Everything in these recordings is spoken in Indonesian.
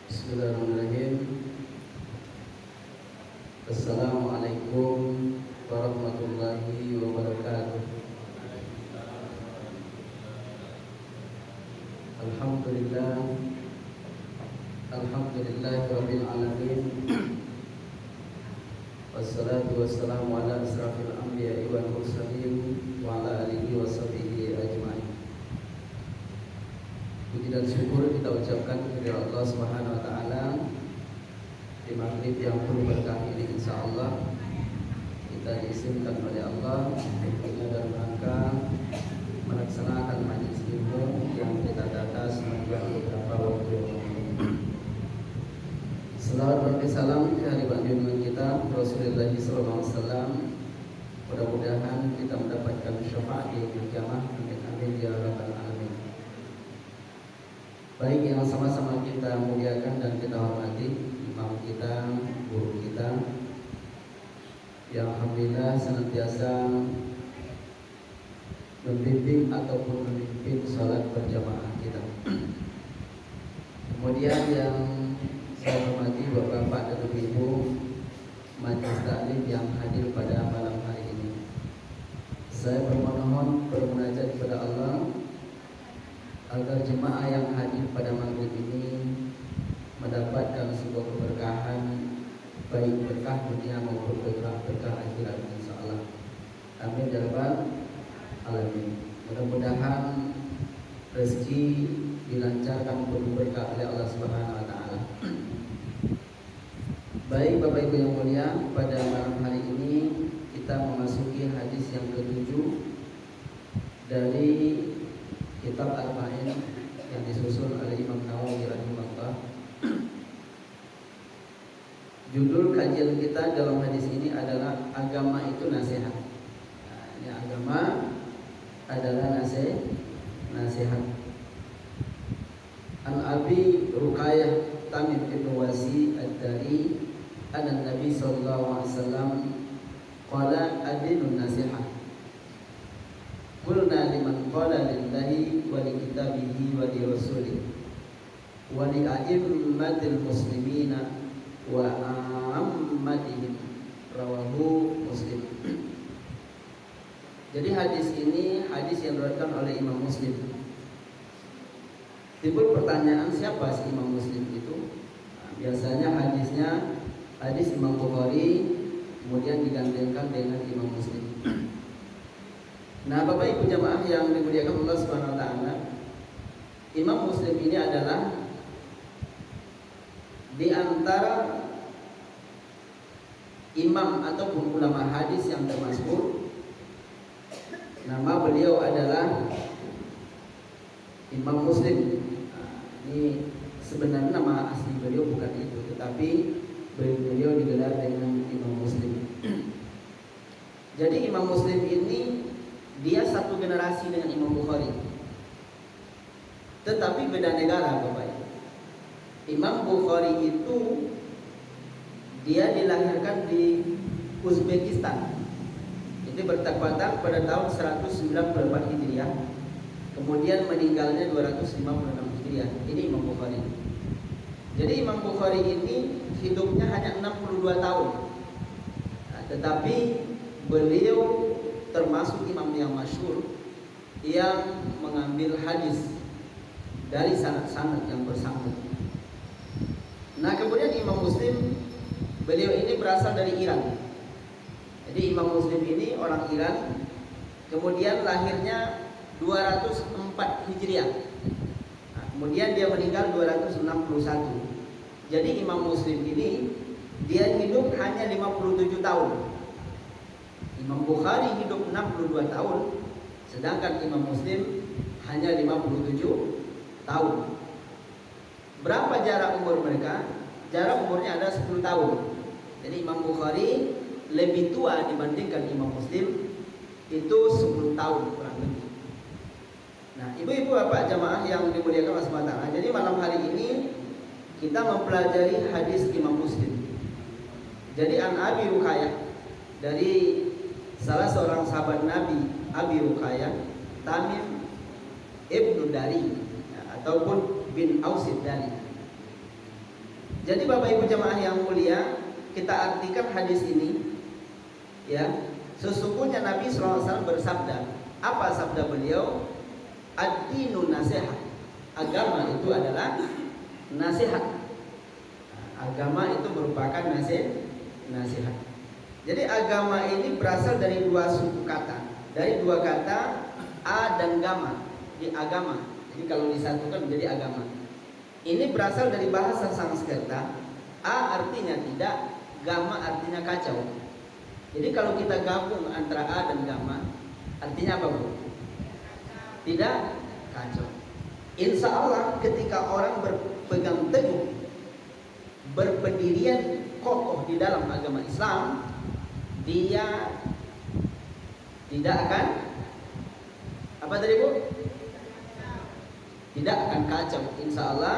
Bismillahirrahmanirrahim. Assalamualaikum warahmatullahi wabarakatuh. Alhamdulillah, Rabbil alamin. Wassalatu wassalamu ala asrafil anbiya'i wal mursalin wa ala alihi wa sahbihi ajma'in. Puji dan syukur kita ucapkan kepada Allah Subhanahu wa taala di maghrib yang penuh berkah ini, insyaallah kita diizinkan oleh Allah dalam rangka melaksanakan majelis ilmu yang kita tata semenjak beberapa waktu yang lalu. Selawat dan salam ke hari junjungan kita Rasulullah SAW. Mudah-mudahan kita mendapatkan syafaat di yaumil qiyamah. Amin ya rabbal alamin. Baik, yang sama-sama kita muliakan dan kita hormati imam kita, guru kita yang alhamdulillah senantiasa membimbing ataupun memimpin sholat berjamaah kita. Kemudian yang saya hormati Bapak-bapak dan Ibu majelis taklim yang hadir pada malam hari ini. Saya bermohon bermunajat kepada Allah agar jemaah yang hadir pada maghrib ini mendapatkan sebuah keberkahan, baik berkah dunia maupun berkah akhirat, insyaallah. Amin ya rabbal alamin. Mudah-mudahan rezeki dilancarkan penuh berkah oleh Allah Subhanahu wa taala. Baik Bapak Ibu yang mulia, pada malam hari ini kita memasuki hadis yang ke-7 dari kitab Arba'in yang disusun oleh Imam Nawawi rahimahullah. Judul kajian kita dalam hadis ini adalah agama itu nasihat. Nah, ini agama adalah nasihat. An Abi Ruqayyah Tamim bin Wasi ad-Dari anna Nabi sallallahu alaihi wasallam qala ad-dinu nasihat. Qulna liman qala lillahi wa li kitabihi wa li rasulih wa li a'immatil muslimina wa ammatihim, rawahu Muslim. Jadi hadis ini hadis yang diriwayatkan oleh Imam Muslim. Timbul pertanyaan, siapa sih Imam Muslim itu? Nah, biasanya hadisnya hadis Imam Bukhari kemudian digandengkan dengan Imam Muslim. Nah, Bapak Ibu jamaah yang dimuliakan Allah Subhanahu wa taala, Imam Muslim ini adalah di antara imam ataupun ulama hadis yang termasyhur. Nama beliau adalah Imam Muslim. Nah, ini sebenarnya nama asli beliau bukan itu, tetapi beliau digelar dengan Imam Muslim. Jadi Imam Muslim ini dia satu generasi dengan Imam Bukhari, tetapi beda negara Bapak. Imam Bukhari itu dia dilahirkan di Uzbekistan. Itu bertepatan pada tahun 194 Hijriah. Kemudian meninggalnya 256 Hijriah. Ini Imam Bukhari. Jadi Imam Bukhari ini hidupnya hanya 62 tahun. Nah, tetapi beliau termasuk imam yang masyhur yang mengambil hadis dari sanad-sanad yang bersambung. Nah, kemudian Imam Muslim, beliau ini berasal dari Iran. Jadi Imam Muslim ini orang Iran, kemudian lahirnya 204 Hijriah. Nah, kemudian dia meninggal 261. Jadi Imam Muslim ini dia hidup hanya 57 tahun. Imam Bukhari hidup 62 tahun, sedangkan Imam Muslim hanya 57 tahun. Berapa jarak umur mereka? Jarak umurnya ada 10 tahun. Jadi Imam Bukhari lebih tua dibandingkan Imam Muslim itu 10 tahun kurang lebih. Nah, ibu-ibu bapak jamaah yang dimuliakan Allah Subhanahu wa taala, jadi malam hari ini kita mempelajari hadis Imam Muslim. Jadi An Abi Ruqayyah, dari salah seorang sahabat Nabi, Abi Ruqayyah Tamim ibnu Dari, ataupun bin Ausid Dari. Jadi Bapak Ibu jemaah yang mulia, kita artikan hadis ini, ya. Sesungguhnya Nabi SAW bersabda, apa sabda beliau? Ad-dinu nasihat. Agama itu adalah nasihat. Agama itu merupakan nasihat. Jadi agama ini berasal dari dua suku kata. Dari dua kata a dan gama. Di agama. Jadi kalau disatukan menjadi agama. Ini berasal dari bahasa Sanskerta. A artinya tidak, gama artinya kacau. Jadi kalau kita gabung antara a dan gama, artinya apa, Bu? Tidak kacau. Insya Allah ketika orang berpegang teguh, berpendirian kokoh di dalam agama Islam, dia tidak akan apa tadi, Bu? Tidak akan kacau. Insya Allah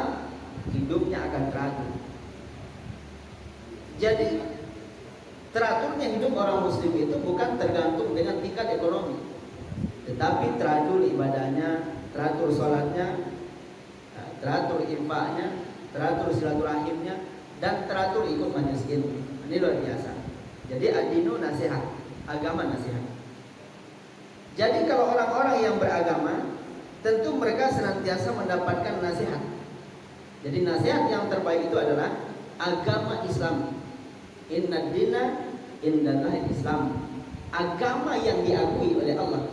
hidupnya akan teratur. Jadi teraturnya hidup orang muslim itu bukan tergantung dengan tingkat ekonomi, tetapi teratur ibadahnya, teratur sholatnya, teratur infaknya, teratur silaturahimnya, dan teratur ikut majelis ilmu. Ini luar biasa. Jadi ad-dinu nasihat, agama nasihat. Jadi kalau orang-orang yang beragama, tentu mereka senantiasa mendapatkan nasihat. Jadi nasihat yang terbaik itu adalah agama Islam. Inna dina indallahi Islam. Agama yang diakui oleh Allah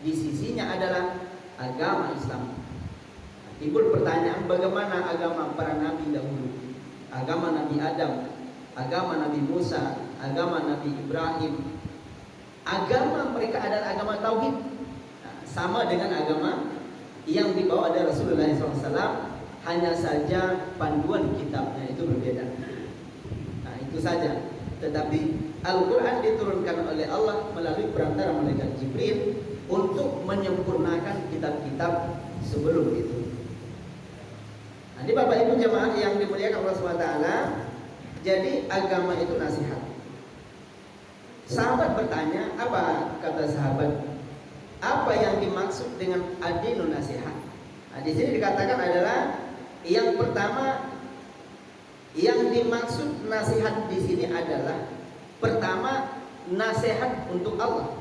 di sisinya adalah agama Islam. Timbul pertanyaan, bagaimana agama para nabi dahulu? Agama Nabi Adam, agama Nabi Musa, agama Nabi Ibrahim. Agama mereka adalah agama tauhid. Sama dengan agama yang dibawa oleh Rasulullah SAW, hanya saja panduan kitabnya itu berbeda. Nah, itu saja. Tetapi Al-Quran diturunkan oleh Allah melalui perantara malaikat Jibril untuk menyempurnakan kitab-kitab sebelum itu. Nah, ini Bapak Ibu jemaah yang dimuliakan Allah SWT, jadi agama itu nasihat. Sahabat bertanya, apa kata sahabat? Apa yang dimaksud dengan ad-dinu nasihat? Nah, di sini dikatakan adalah yang pertama, yang dimaksud nasihat di sini adalah pertama nasihat untuk Allah.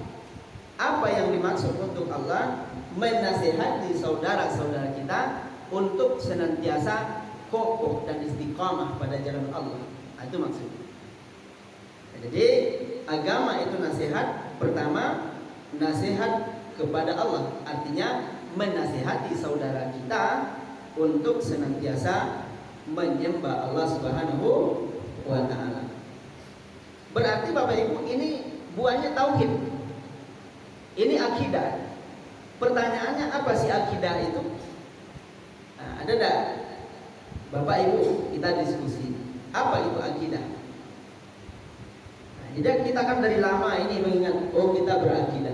Apa yang dimaksud untuk Allah? Menasihati saudara-saudara kita untuk senantiasa kokoh dan istiqamah pada jalan Allah. Itu maksudnya. Jadi agama itu nasihat. Pertama nasihat kepada Allah, artinya menasihati saudara kita untuk senantiasa menyembah Allah Subhanahu wa ta'ala. Berarti Bapak Ibu, ini buahnya tauhid. Ini akidah. Pertanyaannya, apa sih akidah itu? Nah, ada enggak Bapak Ibu kita diskusi? Apa itu akidah? Nah, jadi kita kan dari lama ini mengingat, oh kita berakidah.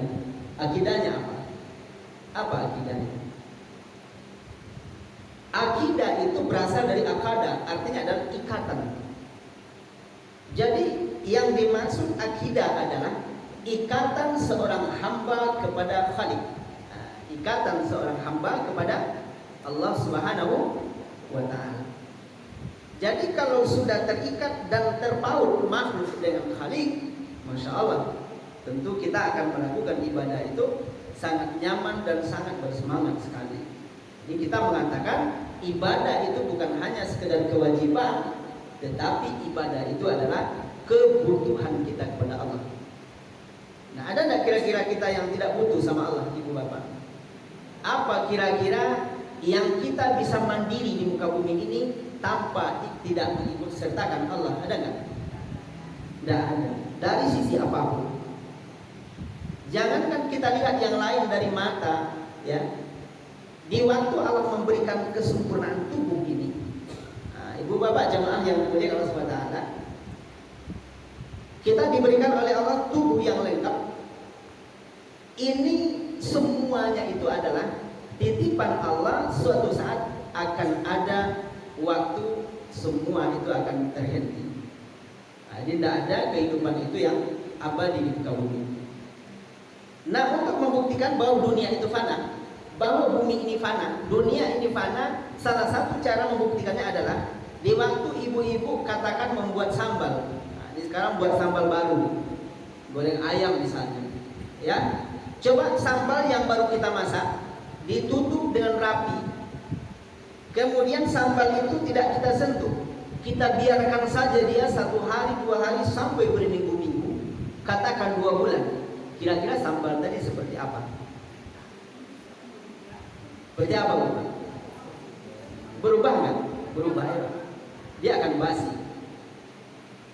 Akidahnya apa? Apa akidahnya? Akidah itu berasal dari akada, artinya adalah ikatan. Jadi yang dimaksud akidah adalah ikatan seorang hamba kepada Khalik. Ikatan seorang hamba kepada Allah Subhanahu wa ta'ala. Jadi kalau sudah terikat dan terpaut makhluk dengan Khalik, Masya Allah, tentu kita akan melakukan ibadah itu sangat nyaman dan sangat bersemangat sekali. Ini kita mengatakan ibadah itu bukan hanya sekedar kewajiban, tetapi ibadah itu adalah kebutuhan kita kepada Allah. Nah, ada enggak kira-kira kita yang tidak butuh sama Allah, Ibu Bapak? Apa kira-kira yang kita bisa mandiri di muka bumi ini tanpa tidak mengikut sertakan Allah? Ada enggak? Tidak ada. Dari sisi apapun. Jangankan kita lihat yang lain dari mata, ya. Di waktu Allah memberikan kesempurnaan tubuh ini, nah, Ibu Bapak jemaah yang dimuliakan Allah SWT, kita diberikan oleh Allah tubuh yang lengkap. Ini semuanya itu adalah titipan Allah. Suatu saat akan ada waktu semua itu akan terhenti. Nah, jadi tidak ada kehidupan itu yang abadi di muka bumi. Nah, untuk membuktikan bahwa dunia itu fana, bahwa bumi ini fana, dunia ini fana, salah satu cara membuktikannya adalah Di waktu ibu-ibu katakan membuat sambal, nah, ini sekarang buat sambal baru, goreng ayam misalnya, ya. Coba sambal yang baru kita masak ditutup dengan rapi, kemudian sambal itu tidak kita sentuh, kita biarkan saja dia 1 hari, 2 hari sampai berminggu-minggu, katakan 2 bulan. Kira-kira sambal tadi seperti apa? Seperti apa, Bapak? Berubah nggak? Berubah ya. Dia akan basi.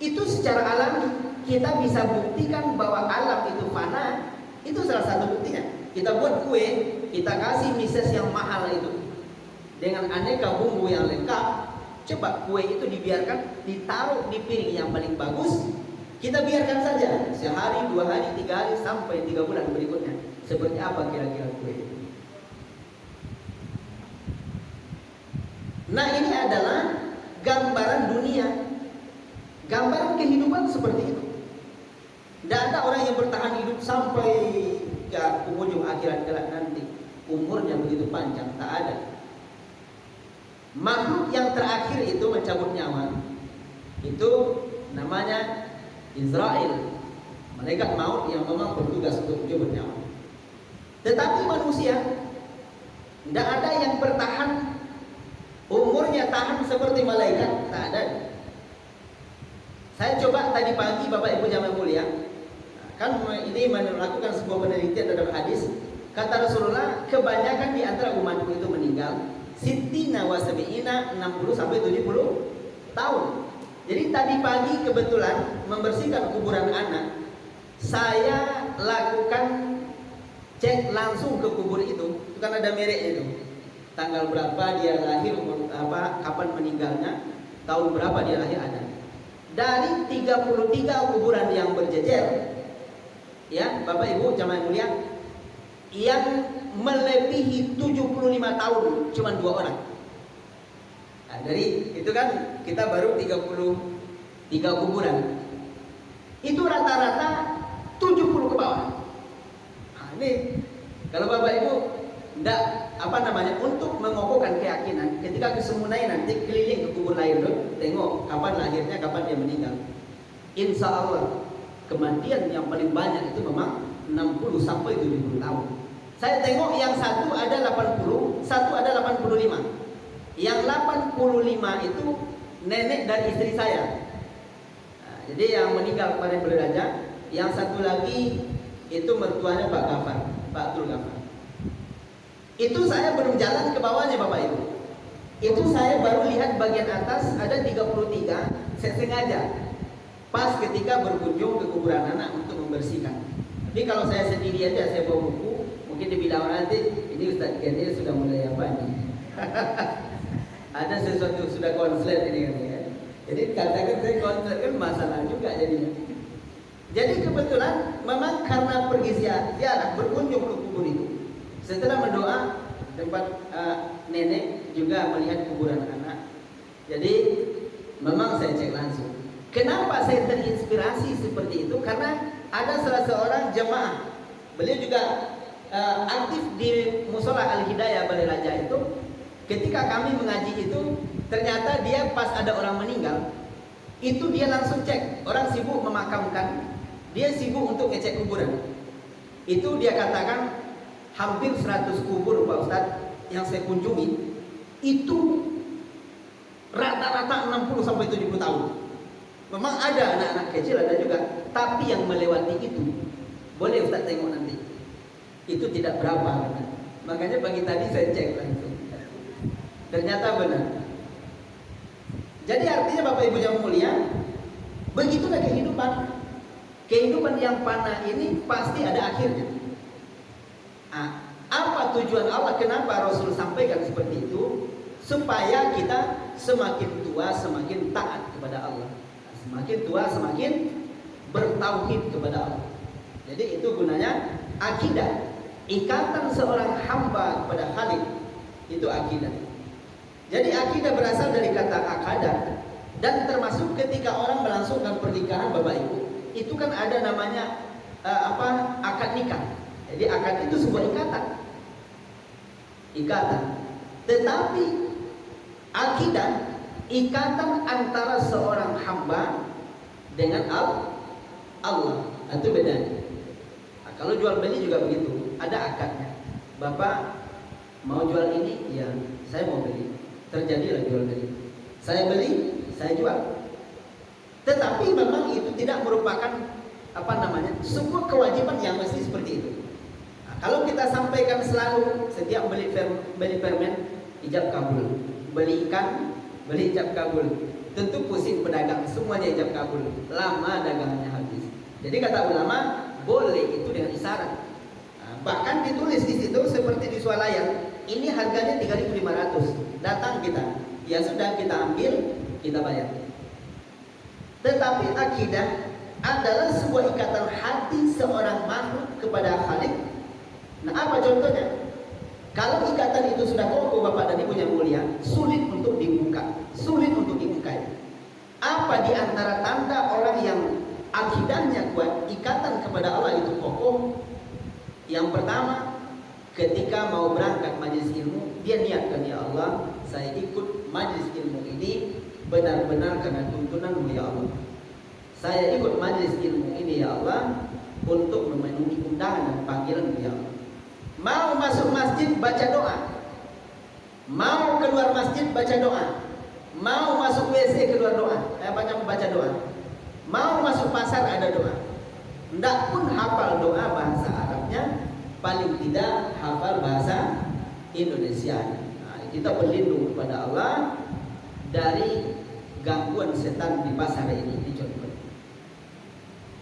Itu secara alami kita bisa buktikan bahwa alam itu fana. Itu salah satu buktinya. Kita buat kue, kita kasih mises yang mahal itu dengan aneka bumbu yang lengkap. Coba kue itu dibiarkan ditaruh di piring yang paling bagus, kita biarkan saja sehari, 2 hari, 3 hari sampai 3 bulan berikutnya. Seperti apa kira-kira kue? Nah, ini adalah gambaran dunia, gambaran kehidupan seperti itu. Tidak ada orang yang bertahan hidup sampai ke ujung akhirat kelak nanti, umurnya begitu panjang, tak ada. Makhluk yang terakhir itu mencabut nyawa, itu namanya Israel, malaikat maut yang memang bertugas untuk mencabut nyawa. Tetapi manusia tidak ada yang bertahan umurnya tahan seperti malaikat, tak ada. Saya coba tadi pagi Bapak Ibu jamaah mulia, kan ini melakukan sebuah penelitian terhadap hadis. Kata Rasulullah, kebanyakan di antara umatku itu meninggal sittina wa sabiina, 60 sampai 70 tahun. Jadi tadi pagi kebetulan membersihkan kuburan anak, saya lakukan cek langsung ke kubur itu kan ada mereknya itu. Tanggal berapa dia lahir, kapan meninggalnya, tahun berapa dia lahir ada. Dari 33 kuburan yang berjejer, ya Bapak Ibu jamaah mulia, yang melebihi 75 tahun cuma 2 orang. Nah, dari itu kan kita baru 33 kuburan. Itu rata-rata 70 ke bawah. Nah, ini kalau Bapak Ibu tidak untuk mengokohkan keyakinan, ketika kesemunai nanti keliling ke kubur lain dulu, tengok kapan lahirnya, kapan dia meninggal. Insya Allah kematian yang paling banyak itu memang 60 sampai 70 tahun. Saya tengok yang satu ada 80, satu ada 85. Yang 85 itu nenek dan istri saya. Nah, jadi yang meninggal kemarin beraja, yang satu lagi itu mertuanya Pak Gafar, Pak Abdul Gafar. Itu saya belum jalan ke bawahnya Bapak Ibu. Itu saya baru lihat bagian atas ada 33, saya sengaja pas ketika berkunjung ke kuburan anak untuk membersihkan. Tapi kalau saya sendiri aja, saya bawa buku, mungkin dibilang nanti ini Ustaz Kenil sudah mulai apa nih? Ada sesuatu sudah konslet ini kan ya. Jadi katakan saya konslet kan masalah juga jadinya. Jadi kebetulan memang karena pergi ziarah berkunjung ke kubur itu. Setelah mendoa tempat nenek juga melihat kuburan anak. Jadi memang saya cek langsung. Kenapa saya terinspirasi seperti itu? Karena ada salah seorang jemaah, beliau juga aktif di Musola Al-Hidayah Balai Raja itu. Ketika kami mengaji itu, ternyata dia pas ada orang meninggal, itu dia langsung cek. Orang sibuk memakamkan, dia sibuk untuk ngecek kuburan. Itu dia katakan hampir 100 kubur Pak Ustadz yang saya kunjungi, itu rata-rata 60 sampai 70 tahun. Memang ada anak-anak kecil, ada juga, tapi yang melewati itu boleh Ustadz tengok nanti, itu tidak berapa. Makanya pagi tadi saya cek langsung, ternyata benar. Jadi artinya Bapak Ibu yang mulia, begitulah kehidupan. Kehidupan yang fana ini pasti ada akhirnya. Apa tujuan Allah? Kenapa Rasul sampaikan seperti itu? Supaya kita semakin tua semakin taat kepada Allah, semakin tua semakin bertauhid kepada Allah. Jadi itu gunanya akidah, ikatan seorang hamba kepada Khalik, itu akidah. Jadi akidah berasal dari kata akadah, dan termasuk ketika orang melangsungkan pernikahan Bapak Ibu, itu kan ada namanya akad nikah. Jadi akad itu sebuah ikatan. Tetapi akidah ikatan antara seorang hamba dengan Allah. Itu bedanya. Nah, kalau jual beli juga begitu, ada akadnya. Bapak mau jual ini, ya saya mau beli. Terjadilah jual beli. Saya beli, saya jual. Tetapi memang itu tidak merupakan sebuah kewajiban yang mesti seperti itu. Nah, kalau kita sampaikan selalu setiap beli permen ijab kabul, beli ikan beli ijab kabul, tentu pusing pedagang, semuanya ijab kabul, lama dagangannya habis. Jadi kata ulama boleh itu dengan isyarat. Nah, bahkan ditulis di situ seperti di swalayan, ini harganya 3.500, datang kita, ya sudah kita ambil, kita bayar. Tetapi akidah adalah sebuah ikatan hati seorang makhluk kepada Khalik. Nah, apa contohnya? Kalau ikatan itu sudah kokoh, Bapak dan Ibu yang mulia, sulit untuk dibuka, sulit untuk dibuka. Apa di antara tanda orang yang akidahnya kuat, ikatan kepada Allah itu kokoh? Yang pertama, ketika mau berangkat majelis ilmu, dia niatkan, ya Allah, saya ikut majelis ilmu ini benar-benar karena tuntunanmu ya Allah. Saya ikut majelis ilmu ini ya Allah untuk memenuhi undangan dan panggilanmu ya Allah. Mau masuk masjid baca doa, mau keluar masjid baca doa, mau masuk WC keluar doa, baca doa, mau masuk pasar ada doa. Tidak pun hafal doa bahasa Arabnya, paling tidak hafal bahasa Indonesia. Nah, kita berlindung kepada Allah dari gangguan setan di pasar ini, dicontoh.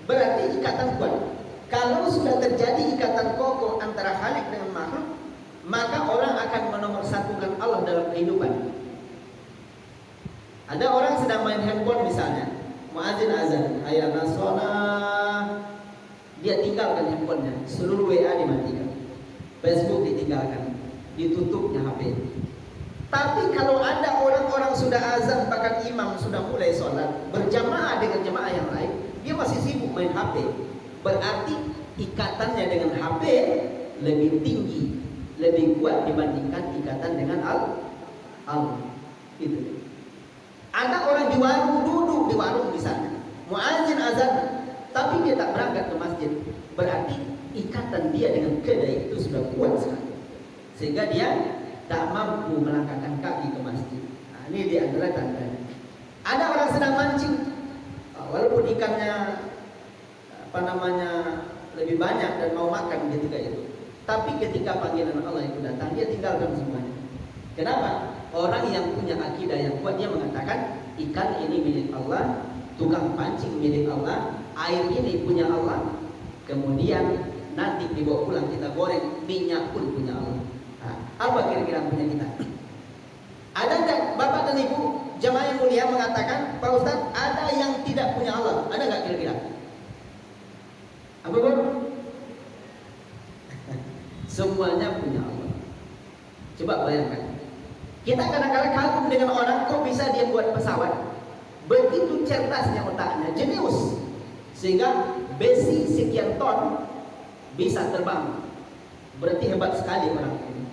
Berarti ikatan kuat. Kalau sudah terjadi ikatan kokoh antara Khalik dengan makhluk, maka orang akan menomorsatukan Allah dalam kehidupan. Ada orang sedang main handphone misalnya, muadzin azan, hayya nasolah, dia tinggalkan handphonenya, seluruh WA dimatikan, Facebook ditinggalkan, ditutupnya HP. Tapi kalau ada orang-orang sudah azan, bahkan imam sudah mulai sholat berjamaah dengan jamaah yang lain, dia masih sibuk main HP. Berarti ikatannya dengan HP lebih tinggi, lebih kuat dibandingkan ikatan dengan Allah. Itu. Ada orang di warung, duduk di warung misalnya, muadzin azan, tapi dia tak berangkat ke masjid. Berarti ikatan dia dengan kedai itu sudah kuat sekali, sehingga dia tak mampu melangkahkan kaki ke masjid. Nah, ini di antara tandanya. Ada orang sedang mancing, walaupun ikannya lebih banyak dan mau makan ketika itu, tapi ketika panggilan Allah itu datang, dia tinggalkan semuanya. Kenapa? Orang yang punya akidah yang kuat, dia mengatakan ikan ini milik Allah, tukang pancing milik Allah, air ini punya Allah, kemudian nanti dibawa pulang kita goreng, minyak pun punya Allah. Nah, apa kira-kira punya kita? Ada enggak Bapak dan Ibu jamaah yang mulia mengatakan, Pak Ustaz, ada yang tidak punya Allah? Ada enggak kira-kira? Apa Bang? Semuanya punya Allah. Coba bayangkan, kita kadang-kadang kagum dengan orang, kok bisa dia buat pesawat? Begitu cerdasnya otaknya, jenius, sehingga besi sekian ton bisa terbang. Berarti hebat sekali orang ini.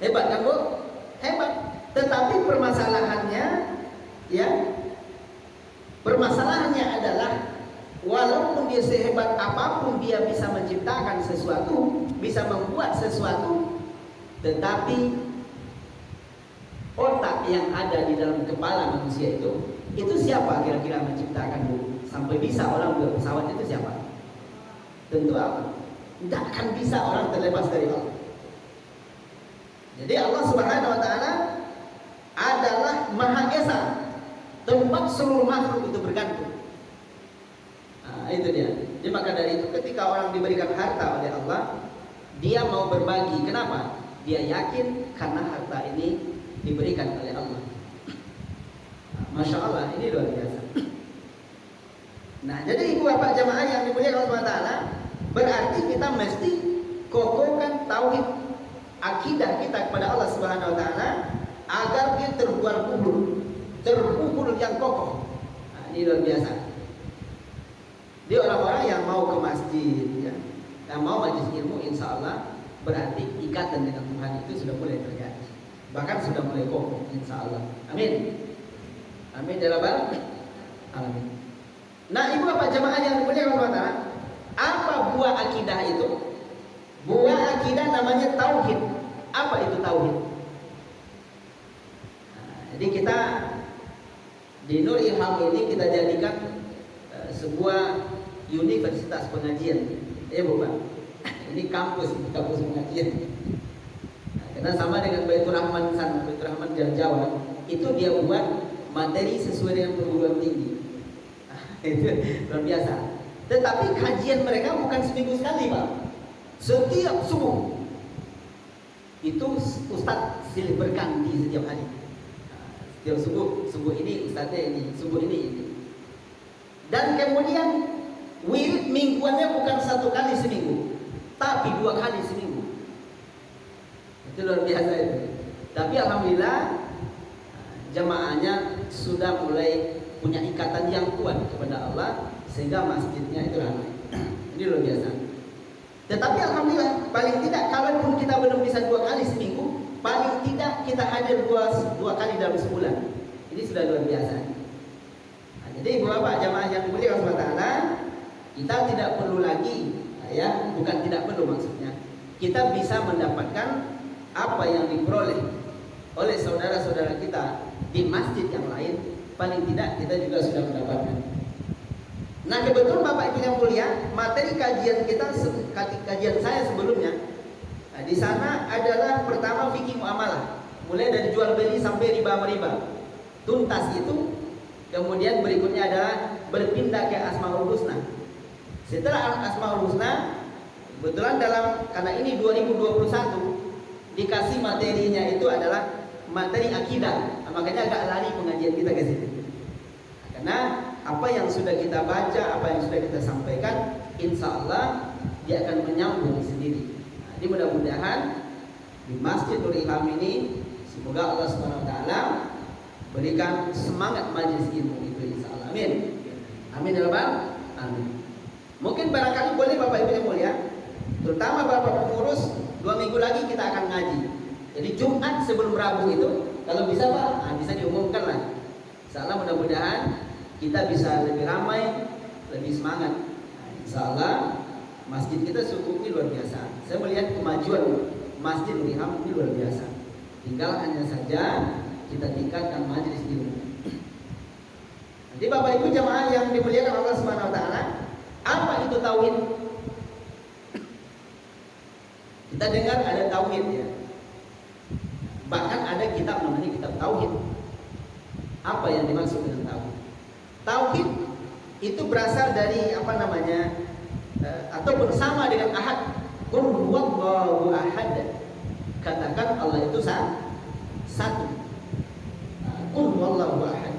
Hebat kan Bu? Hebat. Tetapi permasalahannya adalah, walaupun dia sehebat apapun, dia bisa menciptakan sesuatu, bisa membuat sesuatu, tetapi otak yang ada di dalam kepala manusia itu siapa kira-kira menciptakan Bu? Sampai bisa orang buat pesawat itu siapa? Tentu Allah. Tidak akan bisa orang terlepas dari Allah. Jadi Allah Subhanahu wa Ta'ala adalah Maha Esa, tempat seluruh makhluk itu bergantung. Nah, itu dia. Jadi maka dari itu ketika orang diberikan harta oleh Allah, dia mau berbagi. Kenapa? Dia yakin karena harta ini diberikan oleh Allah. Nah, Masya Allah, ini luar biasa. Nah, jadi ibu bapak jamaah yang dimuliakan Allah SWT, berarti kita mesti kokohkan tauhid akidah kita kepada Allah Subhanahu wa Ta'ala agar dia terpukul yang kokoh. Nah, ini luar biasa. Dia orang-orang yang mau ke masjid, ya, yang mau majelis ilmu, insya Allah berarti ikatan dengan Tuhan itu sudah mulai terjadi. bahkan sudah mulai kokoh insya Allah. Amin. Amin ya rabbal alamin. Nah, ibu bapak jamaah yang dimuliakan Allah, apa buah akidah itu? Buah akidah namanya tauhid. Apa itu tauhid? Nah, jadi kita di Nur Ilham ini kita jadikan sebuah universitas pengajian. Ya Bu Pak. Ini kampus pengajian. Nah, karena sama dengan Baitur Rahman sana, Baitur Rahman Jawa, itu dia buat materi sesuai dengan perguruan tinggi. Nah, itu luar biasa. Tetapi kajian mereka bukan seminggu sekali Pak. Setiap subuh itu Ustadz silih berganti setiap hari. Nah, setiap subuh ini Ustadznya ini, subuh ini. Dan kemudian wirid mingguannya bukan 1 kali seminggu, tapi 2 kali seminggu. Itu luar biasa itu. Tapi alhamdulillah jamaahnya sudah mulai punya ikatan yang kuat kepada Allah sehingga masjidnya itu ramai. Ini luar biasa. Tetapi alhamdulillah paling tidak kalaupun kita belum bisa 2 kali seminggu, paling tidak kita hadir 2 kali dalam sebulan. Ini sudah luar biasa. Nah, jadi ibu bapak jamaah yang dimuliakan Allah Taala, kita tidak perlu lagi, ya, bukan tidak perlu maksudnya, kita bisa mendapatkan apa yang diperoleh oleh saudara-saudara kita di masjid yang lain, paling tidak kita juga sudah mendapatkan. Nah, kebetulan Bapak Ibu yang mulia, materi kajian kita, kajian saya sebelumnya, nah, di sana adalah pertama fikih muamalah, mulai dari jual beli sampai riba-meriba, tuntas itu. Kemudian berikutnya adalah berpindah ke Asmaul Husna. Setelah Asmaul Husna, kebetulan karena ini 2021 dikasih materinya itu adalah materi akidah. Nah, makanya agak lari pengajian kita ke situ. Karena apa yang sudah kita baca, apa yang sudah kita sampaikan, insya Allah dia akan menyambung sendiri. Nah, jadi mudah-mudahan di Masjid Nur Ilham ini semoga Allah Subhanahu Wa Taala berikan semangat majelis ilmu itu insya Allah. Amin. Amin ya rabbal alamin. Mungkin barangkali boleh Bapak Ibu yang mulia, terutama Bapak pengurus, 2 minggu lagi kita akan ngaji. Jadi Jumat sebelum Rabu itu, kalau bisa Pak, bisa diumumkan lah. Insya Allah mudah-mudahan kita bisa lebih ramai, lebih semangat. Nah, insya Allah masjid kita cukup ini luar biasa. Saya melihat kemajuan Masjid Nur Ilham ini luar biasa. Tinggal hanya saja kita tingkatkan majelis ilmu. Jadi Bapak Ibu jamaah yang dimuliakan Allah Subhanahu Wa Taala, apa itu tauhid? Kita dengar ada tauhid ya. Bahkan ada kitab namanya kitab tauhid. Apa yang dimaksud dengan tauhid? Tauhid itu berasal dari apa namanya? Ataupun sama dengan ahad. Qul huwallahu ahad. Katakan Allah itu satu. Qul huwallahu ahad.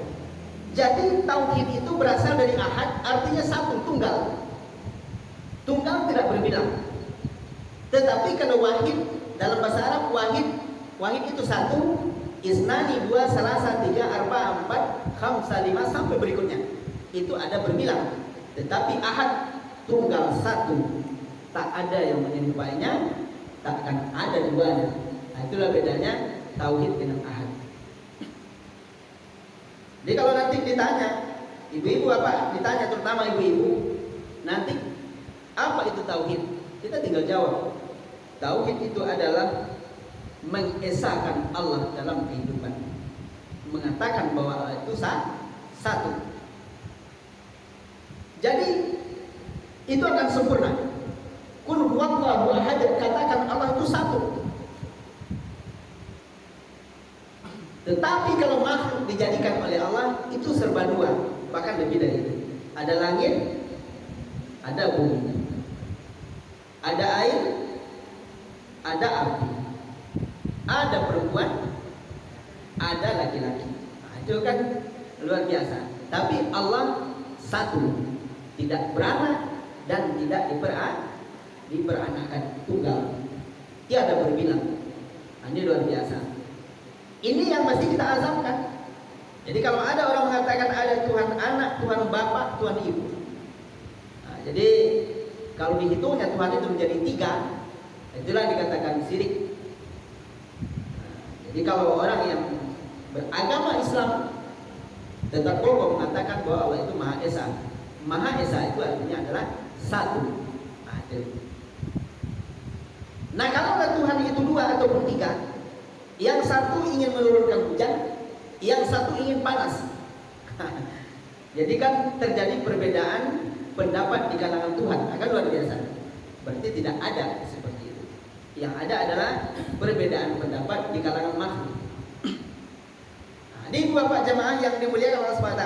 Jadi tauhid itu berasal dari ahad, artinya satu, tunggal. Tunggal tidak berbilang. Tetapi kalau wahid dalam bahasa Arab, wahid itu 1, isnani 2, salasa 3, arba 4, khamsa 5 sampai berikutnya. Itu ada berbilang. Tetapi ahad tunggal 1, tak ada yang menyerupainya, tak akan ada duanya. Nah, itulah bedanya tauhid dengan ahad. Jadi kalau nanti ditanya, ibu-ibu apa? Ditanya terutama ibu-ibu, nanti apa itu tauhid? Kita tinggal jawab. Tauhid itu adalah mengesahkan Allah dalam kehidupan, mengatakan bahwa Allah itu satu. Jadi itu akan sempurna. Qul huwallahu ahad, katakan Allah itu satu. Tetapi kalau makhluk dijadikan oleh Allah itu serba dua, bahkan lebih dari itu. Ada langit, ada bumi, ada air, ada api, ada perempuan, ada laki-laki. Nah, itu kan luar biasa. Tapi Allah satu, tidak beranak dan tidak diperanakan, tunggal. Tiada berbilang. Nah, ini luar biasa. Ini yang mesti kita azamkan. Jadi kalau ada orang mengatakan ada Tuhan anak, Tuhan bapak, Tuhan ibu. Nah, jadi kalau dihitungnya Tuhan itu menjadi 3, itulah dikatakan syirik. Nah, jadi Jadi kalau orang yang beragama Islam tetap kokoh mengatakan bahwa Allah itu Maha Esa. Maha Esa itu artinya adalah satu. Nah, kalau Tuhan itu dua ataupun tiga, yang satu ingin menurunkan hujan, yang satu ingin panas. Jadi kan terjadi perbedaan pendapat di kalangan Tuhan, akan luar biasa. Berarti tidak ada seperti itu. Yang ada adalah perbedaan pendapat di kalangan makhluk. Nah, ini Bapak jemaah yang dimuliakan Allah SWT.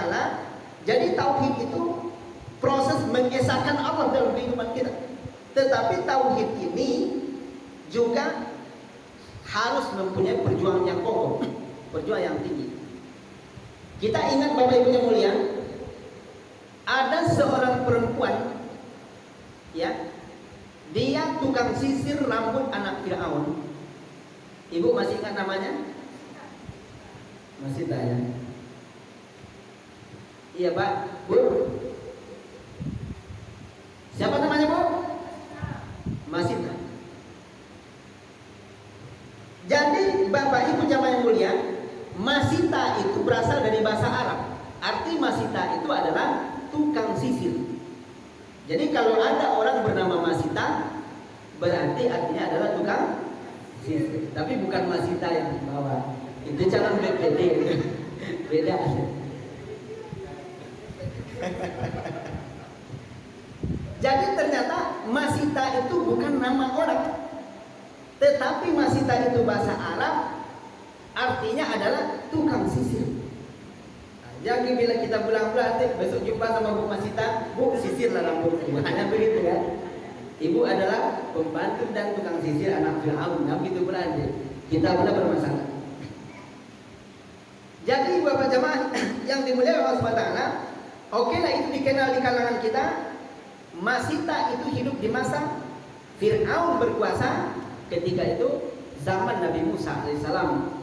Jadi tauhid itu proses mengesahkan Allah dalam kehidupan kita. Tetapi tauhid ini juga harus mempunyai perjuangan yang kokoh, perjuangan yang tinggi. Kita ingat Bapak Ibu yang mulia, ada seorang perempuan, ya, dia tukang sisir rambut anak Fir'aun. Ibu masih ingat namanya? Masih tanya? Iya Pak, Bu. Siapa namanya Bu? Masita. Jadi Bapak Ibu jamaah yang mulia, Masita itu berasal dari bahasa Arab. Arti Masita itu adalah tukang sisir. Jadi kalau ada orang bernama Masita, berarti artinya adalah tukang sisir. Tapi bukan Masita yang bawa. Itu calon BPD. Beda. Jadi ternyata Masita itu bukan nama orang. Tetapi Masita itu bahasa Arab, artinya adalah tukang sisir. Nah, jadi bila kita pulang-pulang, besok jumpa sama Bu Masita, Bu sisirlah rambutku. Hanya begitu kan? Ibu adalah pembantu dan tukang sisir anak Fir'aun. Nah, begitu berarti kita pula bermasalah. Jadi Bapak jemaah yang dimuliakan Allah SWT, okelah itu dikenal di kalangan kita. Masita itu hidup di masa Fir'aun berkuasa. Ketika itu zaman Nabi Musa alaihissalam.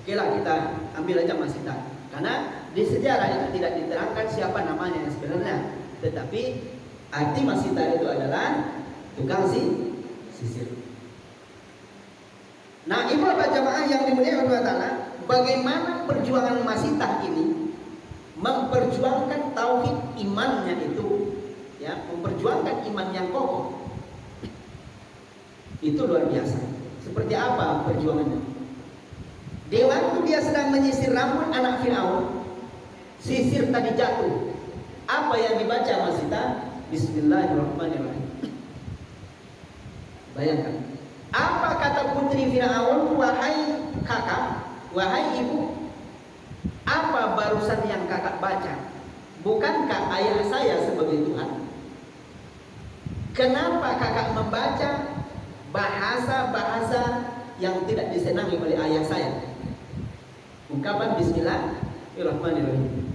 Okelah kita ambil aja Masita, karena di sejarah itu tidak diterangkan siapa namanya yang sebenarnya. Tetapi arti Masita itu adalah tukang sisir. Nah, ibu bapak jamaah yang dimuliakan Allah Ta'ala, bagaimana perjuangan Masita ini memperjuangkan tauhid imannya itu, ya, memperjuangkan iman yang kokoh. Itu luar biasa. Seperti apa perjuangannya? Di waktu dia sedang menyisir rambut anak Fir'aun, sisir tadi jatuh. Apa yang dibaca Masita? Bismillahirrahmanirrahim. Bayangkan. Apa kata putri Fir'aun? Wahai kakak, wahai ibu, apa barusan yang kakak baca? Bukankah ayah saya sebagai Tuhan? Kenapa kakak membaca bahasa-bahasa yang tidak disenangi oleh ayah saya? Ungkapan Bismillahirrahmanirrahim.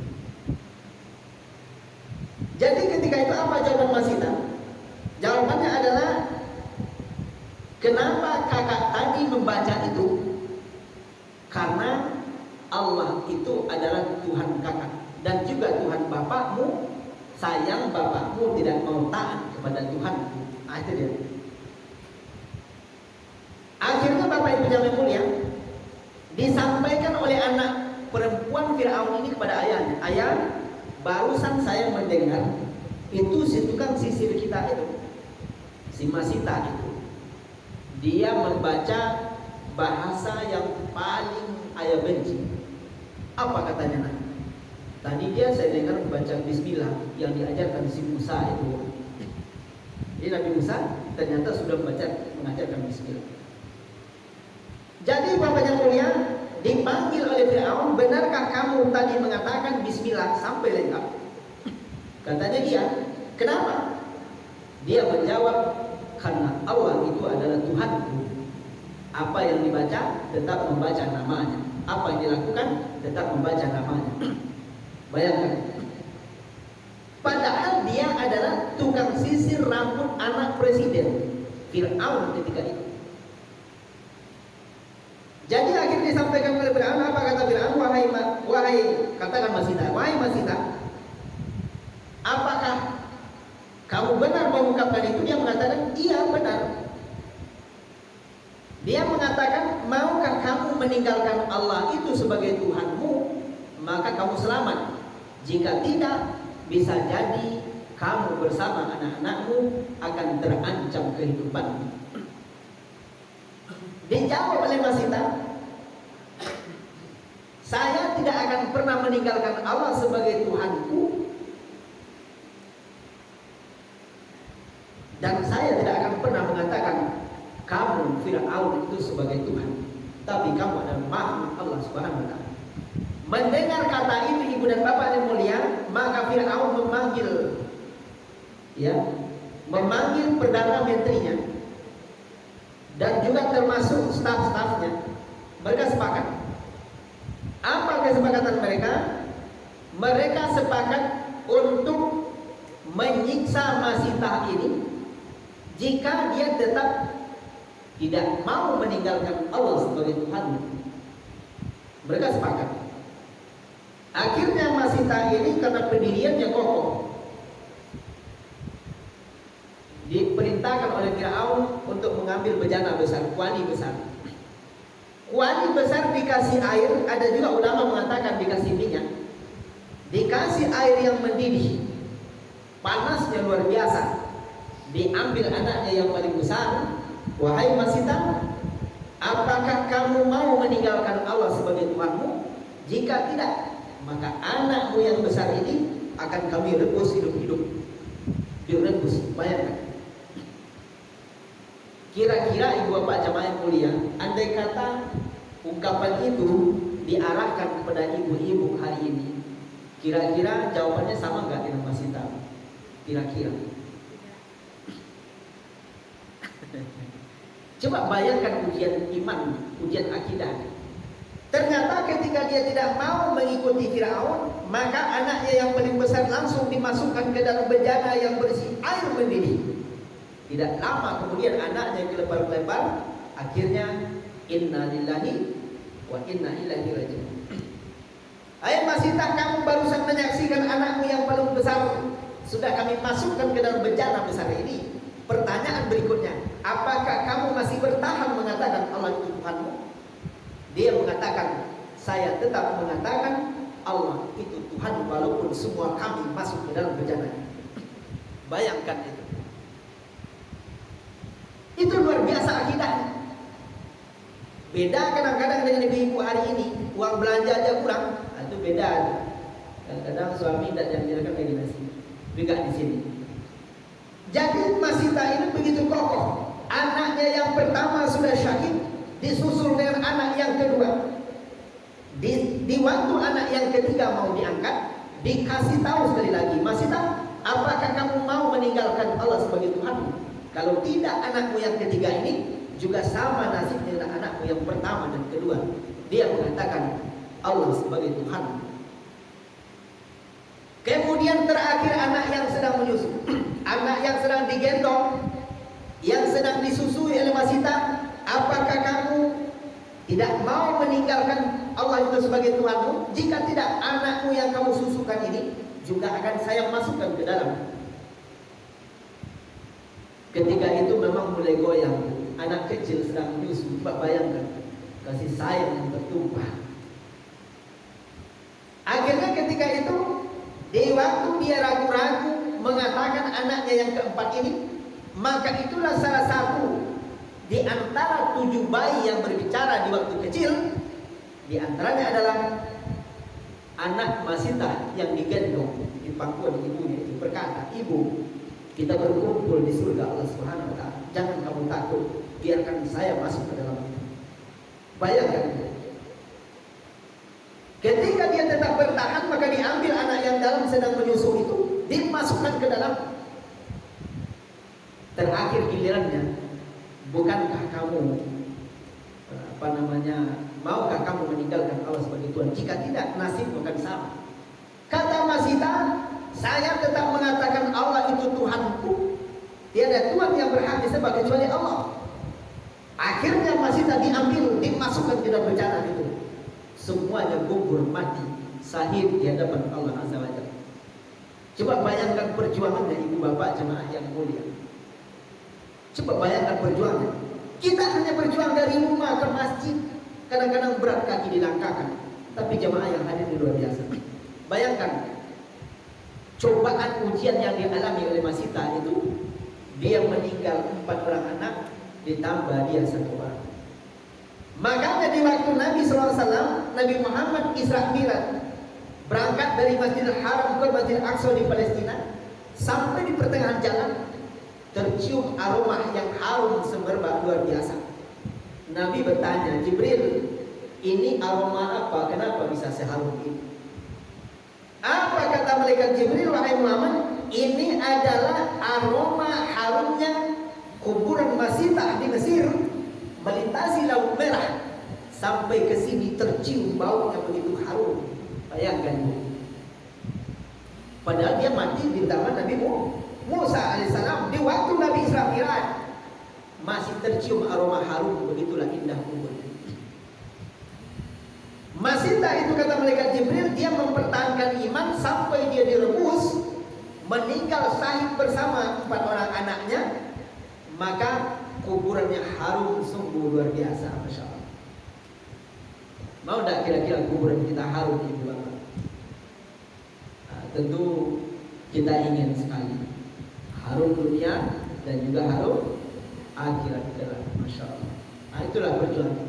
Jadi ketika itu apa jawaban Masita? Jawabannya adalah, kenapa kakak tadi membaca itu? Karena Allah itu adalah Tuhan kakak dan juga Tuhan bapakmu. Sayang bapakmu tidak mau taat kepada Tuhan. Nah, itu dia. Akhirnya Bapak Ibu jamaah mulia, disampaikan oleh anak perempuan Fir'aun ini kepada ayahnya. Ayah, barusan saya mendengar itu si tukang sisir kita itu, si Masita itu, dia membaca bahasa yang paling ayah benci. Apa katanya nak? Tadi dia saya dengar membaca Bismillah yang diajarkan si Musa itu. Jadi Nabi Musa ternyata sudah mengajarkan Bismillah. Jadi Bapak yang mulia, dipanggil oleh Fir'aun, benarkah kamu tadi mengatakan Bismillah sampai lengkap? Katanya iya. Kenapa? Dia menjawab, karena Allah itu adalah Tuhanku. Apa yang dibaca tetap membaca namanya. Apa yang dilakukan tetap membaca namanya. Bayangkan. Padahal dia adalah tukang sisir rambut anak presiden Fir'aun ketika itu. Jadi akhirnya disampaikan oleh Fir'aun, apa kata Fir'aun? Wahai katakan Masita, wahai Masita, apakah kamu benar mengungkapkan itu? Dia mengatakan iya benar. Dia mengatakan, maukah kamu meninggalkan Allah itu sebagai Tuhanmu, maka kamu selamat. Jika tidak, bisa jadi kamu bersama anak-anakmu akan terancam kehidupanmu. Dijawab oleh Masita, saya tidak akan pernah meninggalkan Allah sebagai Tuhanku, dan saya tidak akan pernah mengatakan kamu Fir'aun itu sebagai Tuhan, tapi kamu adalah makhluk Allah Subhanahu wa Ta'ala. Mendengar kata itu ibu dan bapak yang mulia, maka Fir'aun memanggil perdana menterinya dan juga termasuk staf-stafnya. Mereka sepakat. Apa kesepakatan mereka? Mereka sepakat untuk menyiksa Masitah ini jika dia tetap tidak mau meninggalkan Allah sebagai Tuhan. Mereka sepakat. Akhirnya Masitah ini karena pendiriannya kokoh, diperintahkan oleh Firaun untuk mengambil bejana besar, kuali besar. Kuali besar dikasih air, ada juga ulama mengatakan dikasih minyak, dikasih air yang mendidih, panasnya luar biasa. Diambil anaknya yang paling besar, wahai Masitah, apakah kamu mau meninggalkan Allah sebagai Tuhanmu? Jika tidak, maka anakmu yang besar ini akan kami rebus hidup-hidup. Direbus, bayangkan. Kira-kira ibu bapak jamaah yang mulia, andai kata ungkapan itu diarahkan kepada ibu-ibu hari ini, kira-kira jawabannya sama nggak dengan Masitah? Kira-kira. Coba bayangkan ujian iman, ujian akidah. Ternyata ketika dia tidak mau mengikuti Firaun, maka anaknya yang paling besar langsung dimasukkan ke dalam bejana yang berisi air mendidih. Tidak lama kemudian anaknya kelebar-lebar. Akhirnya inna lillahi wa inna ilaihi raji'un. Ayat Masitah, kamu barusan menyaksikan anakmu yang paling besar sudah kami masukkan ke dalam bejana besar ini. Pertanyaan berikutnya, apakah kamu masih bertahan mengatakan Allah itu Tuhanmu? Dia mengatakan, saya tetap mengatakan Allah itu Tuhan walaupun semua kami masuk ke dalam bejana. Bayangkan itu. Itu luar biasa akidahnya. Beda kadang-kadang dengan ibu-ibu hari ini, uang belanja aja kurang. Nah, itu beda. Kadang-kadang suami tidak janjikan lagi nasi, juga di sini. Jadi Masitah ini begitu kokoh. Anaknya yang pertama sudah syahid, disusul dengan anak yang kedua. Di waktu anak yang ketiga mau diangkat, dikasih tahu sekali lagi, Masitah, apakah kamu mau meninggalkan Allah sebagai Tuhan? Kalau tidak, anakmu yang ketiga ini juga sama nasibnya dengan anakmu yang pertama dan kedua. Dia mengatakan Allah sebagai Tuhan. Kemudian terakhir anak yang sedang menyusu, anak yang sedang digendong, yang sedang disusui oleh Masitah, apakah kamu tidak mau meninggalkan Allah itu sebagai Tuhanmu? Jika tidak, anakmu yang kamu susukan ini juga akan saya masukkan ke dalam. Ketika itu memang mulai goyang. Anak kecil sedang menyusu, coba bayangkan kasih sayang yang tertumpah. Akhirnya ketika itu, di waktu dia ragu-ragu mengatakan anaknya yang keempat ini, maka itulah salah satu di antara 7 bayi yang berbicara di waktu kecil. Di antaranya adalah anak Masitah yang digendong di pangkuan ibunya itu berkata, ibu, kita berkumpul di surga Allah Subhanahu wa Ta'ala. Jangan kamu takut, biarkan saya masuk ke dalam itu. Bayangkan. Ketika dia tetap bertahan, maka diambil anak yang dalam sedang menyusu itu, dimasukkan ke dalam. Terakhir gilirannya, bukankah kamu maukah kamu meninggalkan Allah sebagai Tuhan? Jika tidak, nasib bukan sama. Kata Masitah, saya tetap mengatakan Allah itu Tuhanku. Tiada Tuhan yang berhak disembah kecuali Allah. Akhirnya Masitah diambil, dimasukkan ke dalam bejana itu. Semuanya gugur mati, syahid di hadapan Allah Azza wa Jalla. Coba bayangkan perjuangannya ibu bapak jemaah yang mulia. Coba bayangkan perjuangan. Kita hanya berjuang dari rumah ke masjid, kadang-kadang berat kaki dilangkahkan, tapi jamaah yang hadir di luar biasa. Bayangkan cobaan ujian yang dialami oleh Masita itu, dia meninggal 4 orang anak, ditambah dia 1 orang. Makanya di waktu Nabi SAW, Nabi Muhammad Isra Mi'raj, berangkat dari Masjidil Haram ke Masjidil Aqsa di Palestina, sampai di pertengahan jalan tercium aroma yang harum semerbak luar biasa. Nabi bertanya, Jibril, ini aroma apa? Kenapa bisa seharum ini? Apa kata malaikat Jibril? Wahai Muhammad, ini adalah aroma harumnya kuburan Masitah di Mesir, melintasi Laut Merah sampai ke sini, tercium baunya begitu harum. Bayangkan, padahal dia mati di zaman Nabi Musa alaihissalam. Di waktu Nabi Isra Mi'raj masih tercium aroma harum, begitulah indah kubur. Masita itu kata malaikat Jibril, dia mempertahankan iman sampai dia direbus, meninggal syahid bersama 4 orang anaknya, maka kuburannya harum sungguh luar biasa, masya Allah. Mau tidak kira-kira kuburan kita harum ini, Bapak? Tentu kita ingin sekali harum dunia dan juga harum akhirat kelak, masya Allah. Itulah perjuangan.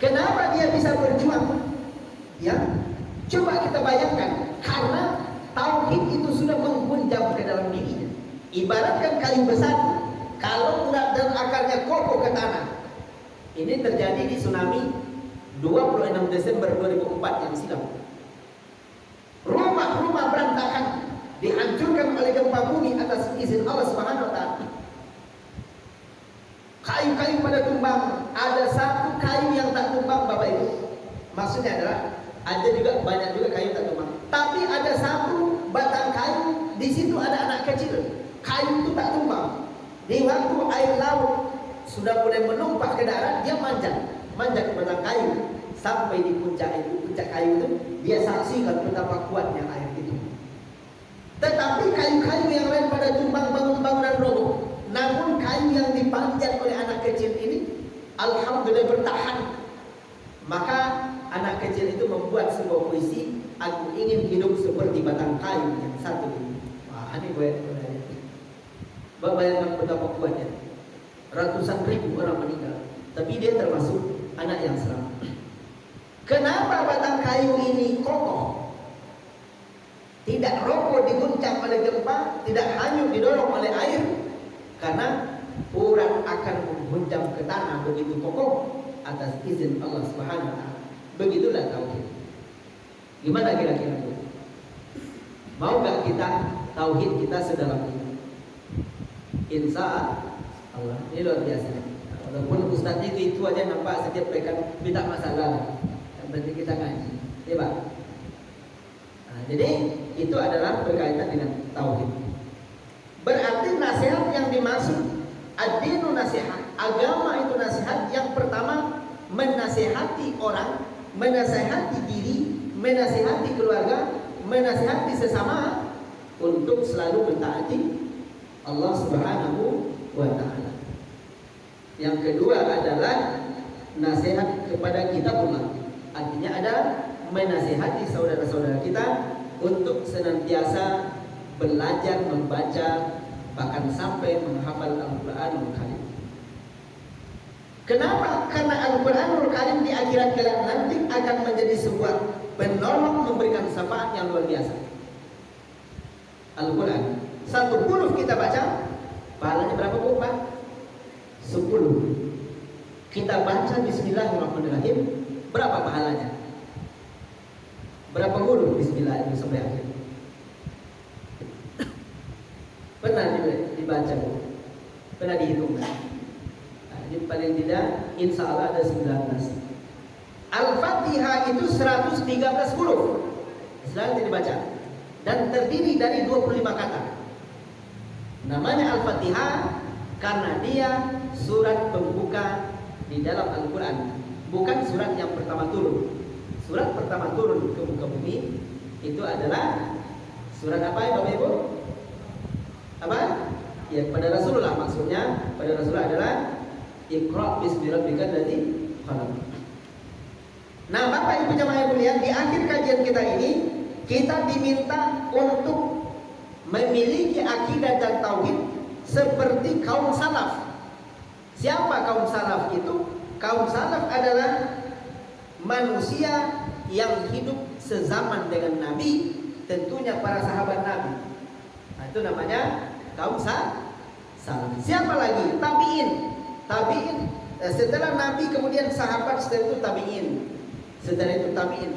Kenapa dia bisa berjuang? Ya, coba kita bayangkan, karena tauhid itu sudah menghunjam ke dalam dirinya. Ibaratkan kayu besar, kalau urat dan akarnya kokoh ke tanah. Ini terjadi di tsunami 26 Desember 2004 yang silam. Rumah-rumah berantakan, dihancurkan oleh gempa bumi atas izin Allah Subhanahu wa taala. Kayu-kayu pada tumbang, ada 1 kayu yang tak tumbang, Bapak Ibu. Maksudnya adalah ada juga banyak juga kayu tak tumbang. Tapi ada 1 batang kayu, di situ ada anak kecil. Kayu itu tak tumbang. Di waktu air laut sudah mulai menumpah ke darat, dia manjat ke batang kayu. Sampai di puncak kayu itu, dia saksikan betapa kuatnya air itu. Tetapi kayu-kayu yang lain pada tumbang, bangunan roboh. Namun kayu yang dipanjat oleh anak kecil ini, alhamdulillah bertahan. Maka anak kecil itu membuat sebuah puisi, aku ingin hidup seperti batang kayu yang satu ini. Wah, ini bayangkan betapa kuatnya. Ratusan ribu orang meninggal, tapi dia termasuk anak yang selamat. Kenapa batang kayu ini kokoh? Tidak roboh diguncang oleh gempa, tidak hanyut didorong oleh air. Karena urat akan menghunjam ke tanah begitu kokoh atas izin Allah Subhanahu wa taala. Begitulah tauhid. Gimana kira-kira? Mau gak kita tauhid kita sedalam ini? Insya Allah, ini luar biasa. Walaupun ustaz itu aja nampak setiap mereka minta masalah, yang penting kita ngaji, ya Pak. Jadi itu adalah berkaitan dengan tauhid. Berarti nasihat yang dimaksud ad-dinu nasihat, agama itu nasihat. Yang pertama, menasihati orang, menasihati diri, menasihati keluarga, menasihati sesama untuk selalu mentaati Allah Subhanahu wa taala. Yang kedua adalah nasihat kepada kitabullah. Artinya ada menasihati saudara-saudara kita untuk senantiasa belajar membaca, bahkan sampai menghafal Al-Quranul Karim. Kenapa? Karena Al-Quranul Karim di akhirat kelak nanti akan menjadi sebuah penolong, memberikan syafaat yang luar biasa. Al-Quran 1 huruf kita baca, pahalanya berapa Bu Pak? 10. Kita baca Bismillahirrahmanirrahim, berapa pahalanya? Berapa huruf Bismillah itu sampai akhir? Pernah dibaca Bu? Pernah dihitung? Nah, ini paling tidak insya Allah ada 19. Al-Fatihah itu 113 huruf. Selalu dibaca dan terdiri dari 25 kata. Namanya Al-Fatihah karena dia surat pembuka di dalam Al-Quran, bukan surat yang pertama turun. Surat pertama turun ke muka bumi itu adalah surat apa ya Bapak Ibu? Apa? Ya pada Rasulullah, maksudnya pada Rasulullah adalah Iqra bismi rabbikal ladzi khalaq. Nah, Bapak Ibu jemaah yang mulia, di akhir kajian kita ini kita diminta untuk memiliki akidah dan tauhid seperti kaum salaf. Siapa kaum salaf itu? Kaum salaf adalah manusia yang hidup sezaman dengan Nabi, tentunya para sahabat Nabi. Nah, itu namanya kaum salaf. Siapa lagi? Tabi'in. Tabi'in setelah Nabi kemudian sahabat, setelah itu tabi'in. Setelah itu tabi'in.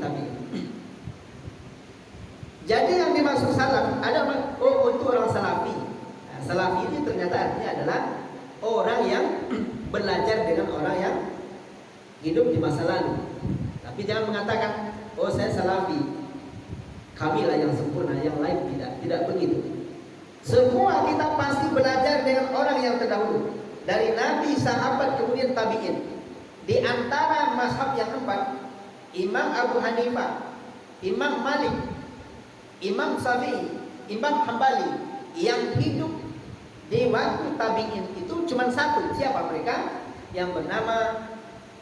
Jadi yang dimaksud salaf ada itu orang salafi. Nah, salafi ini ternyata artinya adalah orang yang belajar dengan orang yang hidup di masa lalu. Tapi jangan mengatakan, oh saya salafi, kamilah yang sempurna, yang lain tidak. Tidak begitu. Semua kita pasti belajar dengan orang yang terdahulu, dari Nabi, sahabat, kemudian tabi'in. Di antara mazhab yang empat, Imam Abu Hanifah, Imam Malik, Imam Syafi'i, Imam Hambali, yang hidup di waktu tabi'in itu cuma satu. Siapa mereka? Yang bernama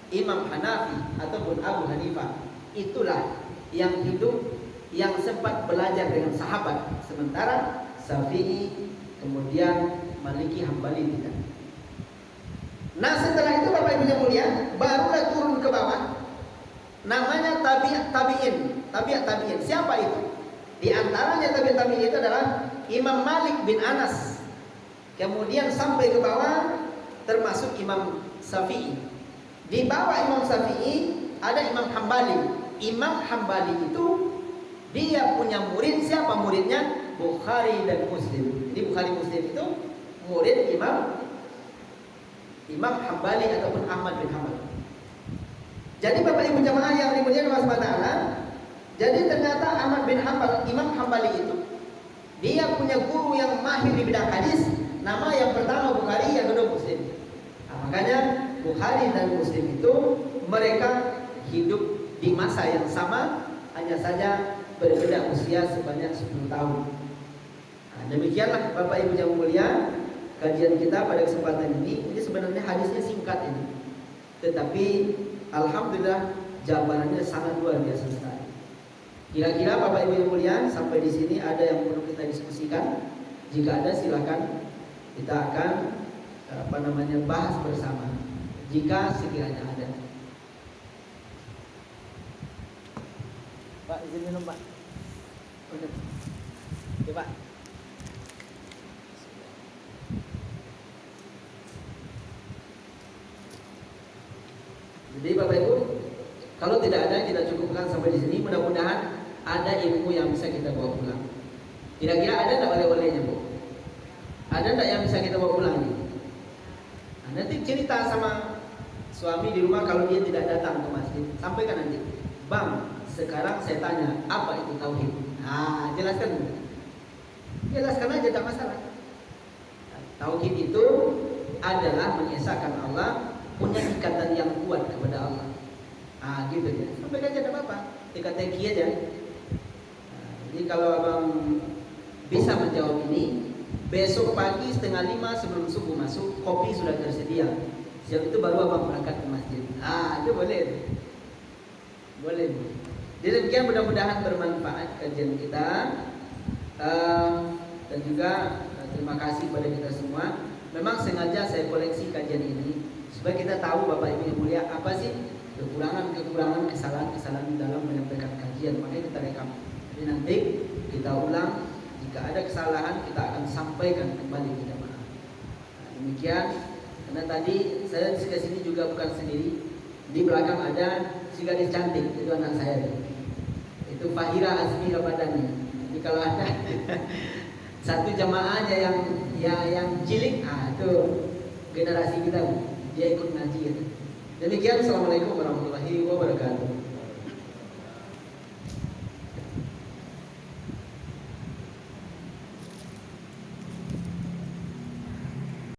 Imam Hanafi ataupun Abu Hanifah. Itulah yang hidup, yang sempat belajar dengan sahabat. Sementara Syafi'i, kemudian Maliki, Hambali tidak. Nah, setelah itu Bapak Ibu yang mulia, barulah turun ke bawah. Namanya tabi'in. Siapa itu? Di antaranya tabi'in itu adalah Imam Malik bin Anas. Kemudian sampai ke bawah termasuk Imam Syafi'i. Di bawah Imam Syafi'i ada Imam Hambali. Imam Hambali itu dia punya murid. Siapa muridnya? Bukhari dan Muslim. Jadi Bukhari Muslim itu murid Imam Hambali ataupun Ahmad bin Hanbal. Jadi Bapak Ibu jemaah yang dimuliakan Allah Subhanahu wa taala, jadi ternyata Ahmad bin Hanbal, Imam Hambali itu dia punya guru yang mahir di bidang hadis. Nama yang pertama Bukhari, yang kedua Muslim. Nah, makanya Bukhari dan Muslim itu mereka hidup di masa yang sama, hanya saja berbeda usia sebanyak 10 tahun. Nah, demikianlah Bapak Ibu yang mulia, kajian kita pada kesempatan ini. Ini sebenarnya hadisnya singkat ini, tetapi alhamdulillah jawabannya sangat luar biasa sekali. Kira-kira Bapak Ibu yang mulia, sampai di sini ada yang perlu kita diskusikan? Jika ada silakan kita akan bahas bersama. Jika sekiranya ada. Pak, izin minum Pak. Oke Pak. Jadi Bapak Ibu, kalau tidak ada kita cukupkan sampai di sini. Mudah-mudahan ada ilmu yang bisa kita bawa pulang. Kira-kira ada enggak oleh-olehnya, Bu? Ada enggak yang bisa kita bawa pulang nih? Nah, nanti cerita sama suami di rumah kalau dia tidak datang ke masjid. Sampaikan nanti, Bang, sekarang saya tanya, apa itu tauhid? Nah, jelaskan. Jelaskan aja, tidak masalah. Tauhid itu adalah mengesahkan Allah, punya ikatan yang kuat kepada Allah. Ah, gitu ya. Sampaikan aja, tidak apa-apa. Teka-teki aja. Nah, jadi kalau abang bisa menjawab ini, besok pagi 4:30 sebelum subuh masuk, kopi sudah tersedia. Siap itu baru abang berangkat ke masjid. Ah, itu boleh. Boleh. Jadi demikian, mudah-mudahan bermanfaat kajian kita. Dan juga terima kasih kepada kita semua. Memang sengaja saya koleksi kajian ini supaya kita tahu Bapak Ibu yang mulia apa sih kekurangan, kesalahan dalam menyampaikan kajian. Makanya kita rekam. Jadi nanti kita ulang. Jika ada kesalahan kita akan sampaikan kembali ke jemaah. Nah, demikian. Karena tadi saya ke sini juga bukan sendiri. Di belakang ada si gadis cantik, itu anak saya. Itu Fahira Azmi Ramadhani. Jadi kalau ada satu jemaah aja yang cilik, itu generasi kita, dia ikut ngaji. Demikian, assalamualaikum warahmatullahi wabarakatuh.